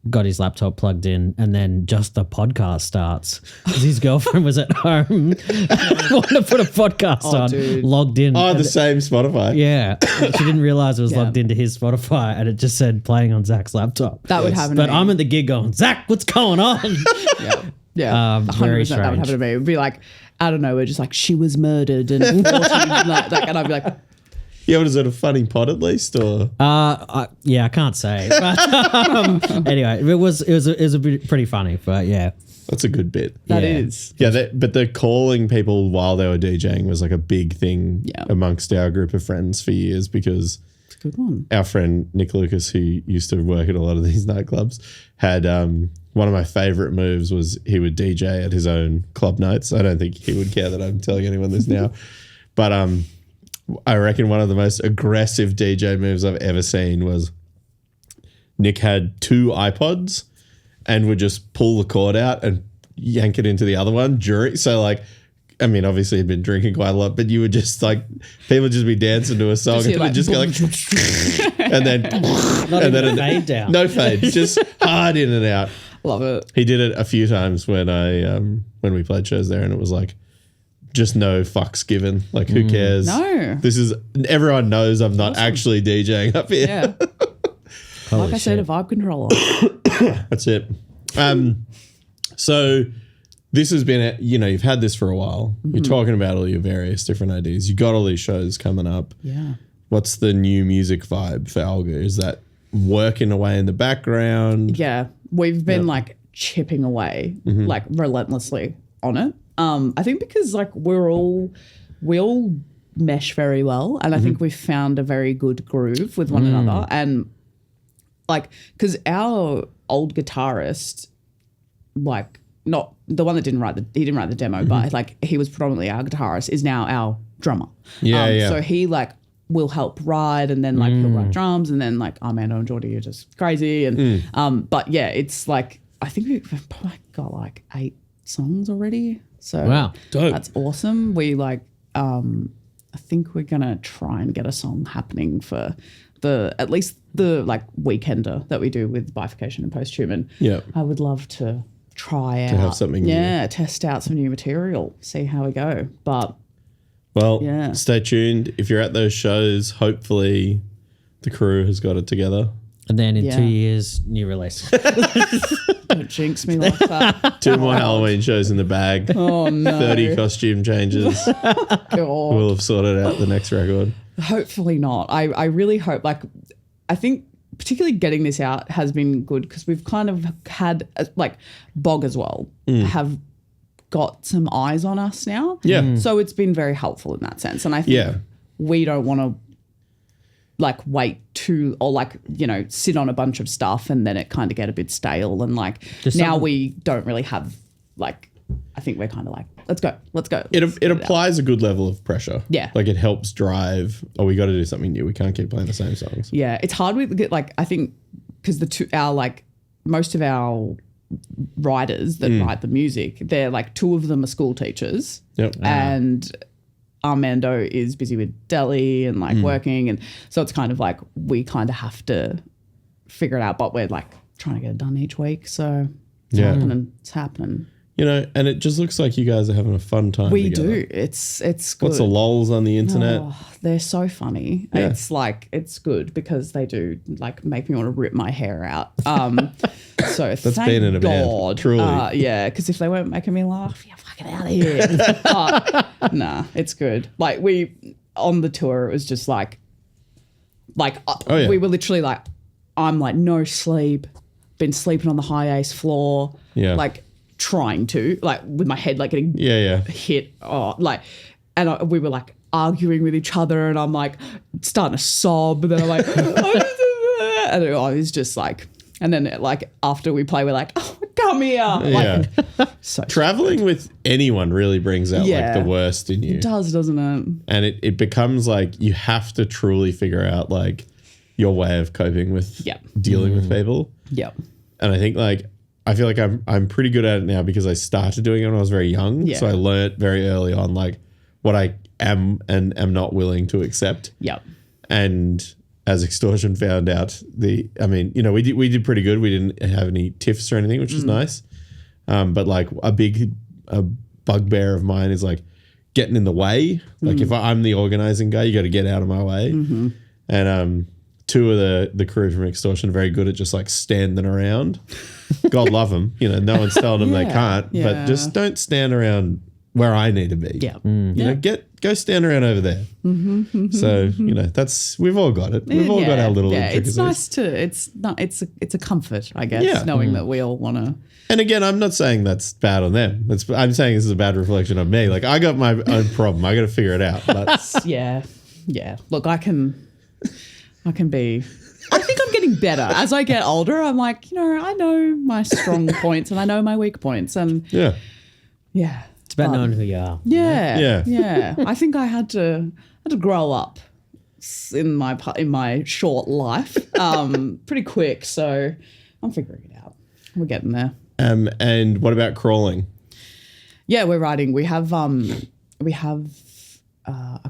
got his laptop plugged in, and then just the podcast starts. His girlfriend was at home, wanted to put a podcast on, dude. logged in. Oh, the same Spotify. Yeah, she didn't realize it was logged into his Spotify, and it just said playing on Zach's laptop. That would happen. But to me. I'm at the gig going, Zach, what's going on? Yeah, very 100% that would happen to me. It would be like, I don't know, we're just like, she was murdered and 14, like, and I'd be like, Yeah, but is it a funny pod at least, or? Yeah, I can't say. But, anyway, it was a bit pretty funny, but yeah. That's a good bit. that is. Yeah, but the calling people while they were DJing was like a big thing amongst our group of friends for years because It's a good one. our friend Nick Lucas, who used to work at a lot of these nightclubs, had one of my favorite moves was he would DJ at his own club nights. I don't think he would care that I'm telling anyone this now, but I reckon one of the most aggressive DJ moves I've ever seen was Nick had 2 iPods and would just pull the cord out and yank it into the other one during. So like, I mean, obviously he'd been drinking quite a lot, but you would just like, people would just be dancing to a song and it would just go like, and then, Not and even then fade down. no fade, just hard in and out. Love it. He did it a few times when when we played shows there, and it was like, just no fucks given. Like, who cares? No. This is, everyone knows I'm not actually DJing up here. Yeah. Like I said, a vibe controller. That's it. So this has been, you've had this for a while. Mm-hmm. You're talking about all your various different ideas. You got all these shows coming up. Yeah. What's the new music vibe for ALGOR? Is that working away in the background? Yeah. We've been like chipping away like relentlessly on it. I think because like we all mesh very well, and I think we've found a very good groove with one another. And like, because our old guitarist, like not the one that didn't write the demo, but like he was predominantly our guitarist, is now our drummer. Yeah. So he like will help write, and then like he'll write drums, and then like Armando and Jordy are just crazy. And but yeah, it's like I think we've probably got like 8 songs already. So wow, dope. That's awesome. We like I think we're gonna try and get a song happening for at least the like weekender that we do with Bifurcation and Posthuman. Yeah. I would love to try out. Have something new. Test out some new material, see how we go. But well, yeah. Stay tuned. If you're at those shows, hopefully the crew has got it together. And then in 2 years, new release. Don't jinx me like that. 2 more Halloween shows in the bag. Oh no. 30 costume changes. God. We'll have sorted out the next record. Hopefully not. I really hope, like, I think particularly getting this out has been good because we've kind of had, like, Bog as well have got some eyes on us now. Yeah. So it's been very helpful in that sense. And I think we don't want to, like, wait too, or like, sit on a bunch of stuff and then it kind of get a bit stale. And like, now we don't really have, like, I think we're kind of like, let's go. It applies a good level of pressure. Yeah. Like it helps drive, we got to do something new. We can't keep playing the same songs. Yeah. It's hard with, like, I think because most of our writers that write the music, they're like 2 of them are school teachers. Yep. And Armando is busy with Delhi and like working. And so it's kind of like, we kind of have to figure it out, but we're like trying to get it done each week. So it's happening. And it just looks like you guys are having a fun time We together. do. It's good. What's the lols on the internet? Oh, they're so funny. Yeah. It's like, it's good because they do like make me want to rip my hair out. So That's thank being in a band, God. truly. Yeah, because if they weren't making me laugh, yeah, fucking out of here. Nah, it's good. Like on the tour, it was just like we were literally like, I'm like no sleep, been sleeping on the high ace floor. Yeah. Like trying to, like with my head like getting hit. And we were like arguing with each other and I'm like starting to sob and then I'm like, and it was just like, and then like after we play, we're like, oh, come here. Like, so traveling with anyone really brings out like the worst in you. It does, doesn't it? And it becomes like you have to truly figure out like your way of coping with dealing with people. Yep. And I think like I feel like I'm pretty good at it now because I started doing it when I was very young. Yeah. So I learnt very early on like what I am and am not willing to accept. Yep. And as Extortion found out, we did pretty good. We didn't have any tiffs or anything, which is nice. But like a bugbear of mine is like getting in the way. Like if I'm the organizing guy, you got to get out of my way. Mm-hmm. And 2 of the crew from Extortion are very good at just like standing around. God love them. No one's telling them they can't, but just don't stand around where I need to be. Yeah. Go stand around over there. So, we've all got it. We've all got our little intricacies. It's nice it's a comfort, I guess, knowing that we all want to. And again, I'm not saying that's bad on them. I'm saying this is a bad reflection on me. Like I got my own problem. I got to figure it out. But Yeah. Look, I can be. I think I'm getting better as I get older. I'm like, I know my strong points and I know my weak points, and yeah. It's about knowing who you are. Yeah. I think I had to grow up in my short life, pretty quick. So I'm figuring it out. We're getting there. And what about Crawling? Yeah, we're writing. We have a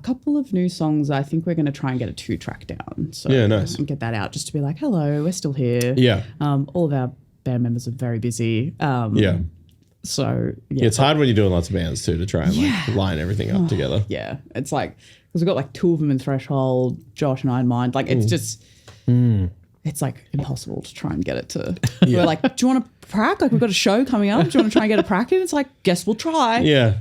couple of new songs. I think we're going to try and get a 2-track down. So nice. And get that out just to be like, hello, we're still here. Yeah. All of our band members are very busy. So it's hard when you're doing lots of bands too to try and like line everything up together. Yeah, it's like because we've got like 2 of them in Threshold, Josh and I in mind. Like it's just it's like impossible to try and get it to. We're like, do you want to prac? Like, we've got a show coming up. Do you want to try and get a prac in? It's like, guess we'll try. Yeah.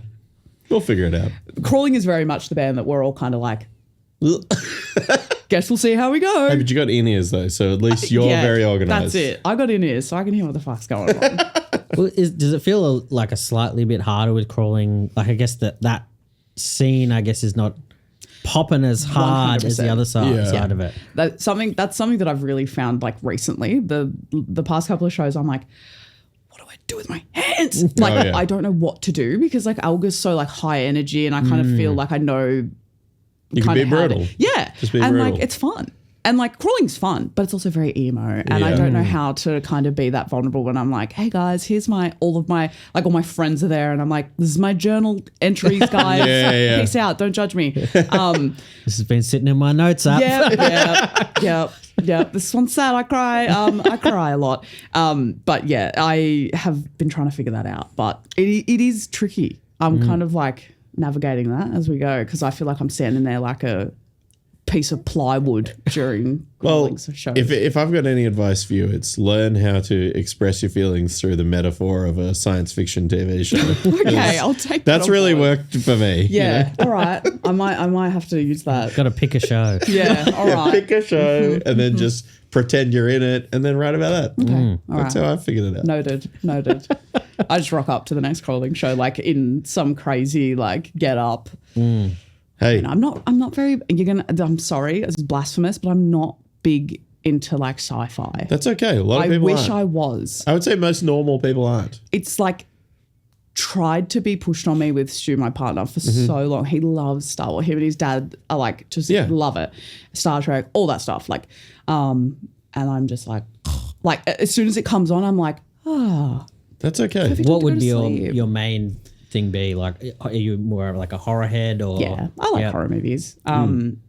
We'll figure it out. Crawling is very much the band that we're all kind of like, guess we'll see how we go. Hey, but you got in-ears though, so at least you're very organised. That's it. I got in-ears, so I can hear what the fuck's going on. Well, does it feel like a slightly bit harder with Crawling? Like, I guess that scene, I guess, is not popping as hard as the other side of it. That's something that I've really found like recently. The past couple of shows, I'm like, what do I do with my hands? Like, I don't know what to do because like ALGOR's so like high energy, and I kind of feel like I know. You can be brutal. Just be brutal. Like, it's fun. And like Crawling's fun, but it's also very emo. And I don't know how to kind of be that vulnerable when I'm like, hey guys, here's all my friends are there. And I'm like, this is my journal entries, guys. Peace out. Don't judge me. This has been sitting in my notes app. Yeah. This one's sad. I cry. I cry a lot. But yeah, I have been trying to figure that out, but it is tricky. I'm kind of like navigating that as we go, because I feel like I'm standing there like a piece of plywood during shows. If I've got any advice for you, it's learn how to express your feelings through the metaphor of a science fiction TV show. Okay, I'll take that. That's really worked for me. Yeah, you know? All right. I might have to use that. Got to pick a show. Yeah, all right. Pick a show and then just pretend you're in it and then write about that. Okay, That's how I figured it out. Noted. I just rock up to the next Crawling show like in some crazy like get up. Hey, I'm not very. I'm sorry, this is blasphemous, but I'm not big into like sci-fi. That's okay. A lot of people aren't. I was. I would say most normal people aren't. It's like tried to be pushed on me with Stu, my partner, for so long. He loves Star Wars. Him and his dad are like just love it. Star Trek, all that stuff. Like, and I'm just like as soon as it comes on, I'm like, That's okay. perfect. What would Go to be sleep. your main thing be? Like, are you more like a horror head or? Yeah, I like horror movies. And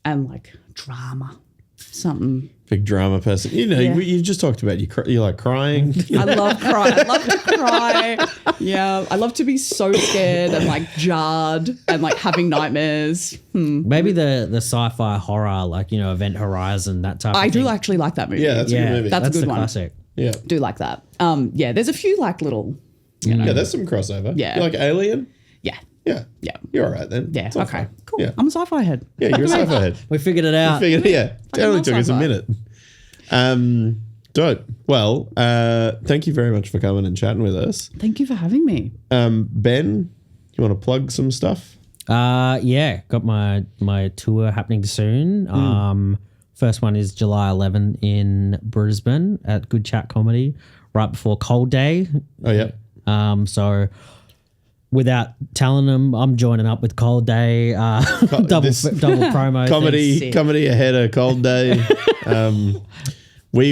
like drama, something. Big drama person. You know, you just talked about you like crying. I love cry. I love to cry. Yeah, I love to be so scared and like jarred and like having nightmares. Maybe the sci-fi horror, like, you know, Event Horizon, that type of thing. I do actually like that movie. Yeah, that's a good movie. That's a good the one. Classic. Yeah. Do like that. Yeah, there's a few like little, you know. Yeah, there's some crossover. Yeah. You like Alien? Yeah. Yeah. Yeah. You're all right then. Yeah. It's all Okay. fine. Cool. Yeah. I'm a sci-fi head. Yeah, you're a sci-fi head. We figured it out. It only love took us a sci-fi. minute. Dope. Well, thank you very much for coming and chatting with us. Thank you for having me. Ben, you want to plug some stuff? Yeah, got my tour happening soon. First one is July 11 in Brisbane at Good Chat Comedy, right before Cold Day. Oh, yeah. So without telling them, I'm joining up with Cold Day, double promo. Comedy ahead of Cold Day. We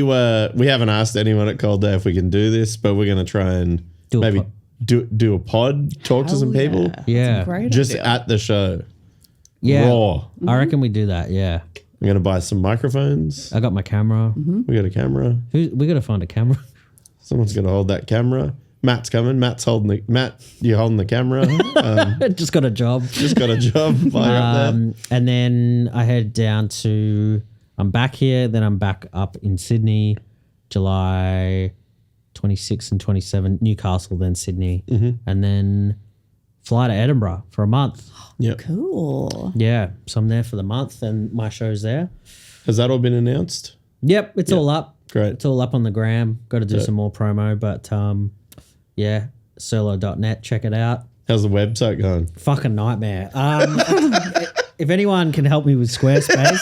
haven't asked anyone at Cold Day if we can do this, but we're going to try and maybe do a pod, talk to some people. Yeah. Great Just idea. at the show. Yeah. Raw. I reckon we do that, yeah. I'm going to buy some microphones. I got my camera. We got a camera. We got to find a camera. Someone's going to hold that camera. Matt's coming. Matt, you're holding the camera. Just got a job. Just got a job while you're up there. And then I head down to, I'm back here, then I'm back up in Sydney, July 26 and 27, Newcastle, then Sydney, and then fly to Edinburgh for a month. Yeah. Cool. Yeah, so I'm there for the month and my show's there. Has that all been announced? Yep, it's all up. Great. It's all up on the gram. Got to do some more promo, but yeah, solo.net, check it out. How's the website going? Fucking nightmare. If anyone can help me with Squarespace.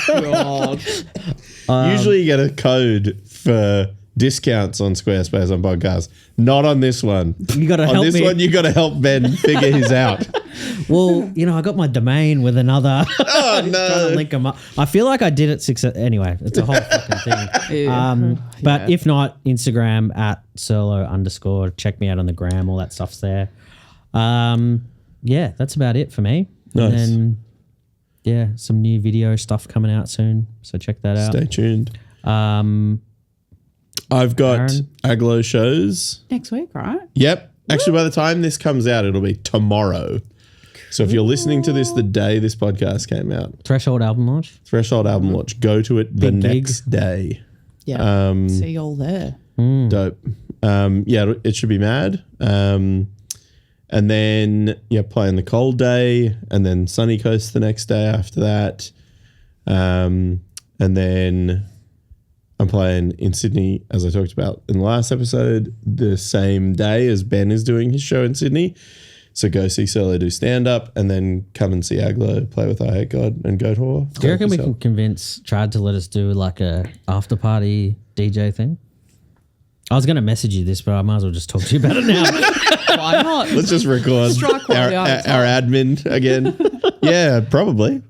Oh, God. Usually you get a code for discounts on Squarespace on podcasts. Not on this one. You got to help me. On this one, you got to help Ben figure his out. Well, you know, I got my domain with another. Oh, no. Trying to link them up. I feel like I did it anyway. It's a whole fucking thing. Yeah. But if not, Instagram at @solo_. Check me out on the gram. All that stuff's there. Yeah, that's about it for me. Nice. And then, yeah, some new video stuff coming out soon. So check that out. Stay tuned. I've got Aaron? Aglo shows. Next week, right? Yep. Actually, by the time this comes out, it'll be tomorrow. So if you're listening to this the day this podcast came out, Threshold album launch. Launch, go to it the Big gig. next day. Yeah. See you all there. Dope. Yeah, it should be mad. And then playing the Cold Day, and then Sunny Coast the next day after that. And then I'm playing in Sydney, as I talked about in the last episode, the same day as Ben is doing his show in Sydney. So go see Solo do stand-up, and then come and see Aglo play with I Hate God and Goat Whore. Do you reckon we can convince Chad to let us do like a after-party DJ thing? I was going to message you this, but I might as well just talk to you about it now. Why not? Let's just record our admin again. Yeah, probably.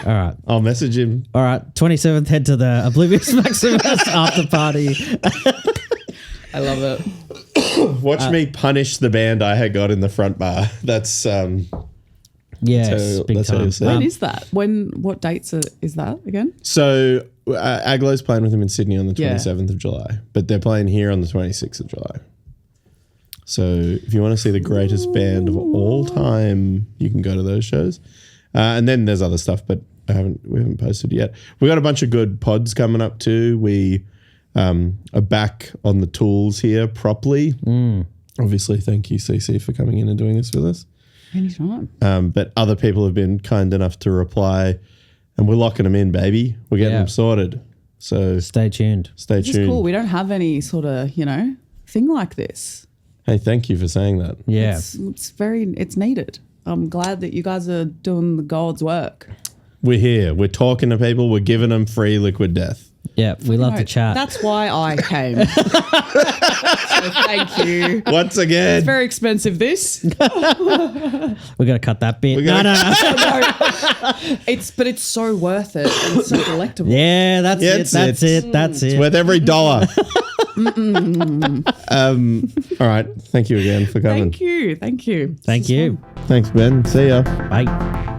All right. I'll message him. All right. 27th, head to the Oblivious Maximus after party. I love it. Watch me punish the band I had got in the front bar. That's yes, big time. When is that? What dates is that again? So Aglo's playing with him in Sydney on the 27th of July, but they're playing here on the 26th of July. So if you want to see the greatest band of all time, you can go to those shows. And then there's other stuff, but we haven't posted yet. We got a bunch of good pods coming up too. We are back on the tools here properly. Obviously, thank you, CC, for coming in and doing this with us. Anytime. But other people have been kind enough to reply, and we're locking them in, baby. We're getting them sorted. So stay tuned. Stay tuned. It's cool. We don't have any sort of, thing like this. Hey, thank you for saying that. Yeah. It's needed. I'm glad that you guys are doing the God's work. We're here. We're talking to people. We're giving them free liquid death. Yeah, we love to chat. That's why I came. So thank you. Once again. It's very expensive, this. We're going to cut that bit. No. But it's so worth it. And it's so delectable. Yeah, that's it. That's it. It's worth every dollar. All right. Thank you again for coming. Thank you. Thank you. Thanks, Ben. See ya. Bye.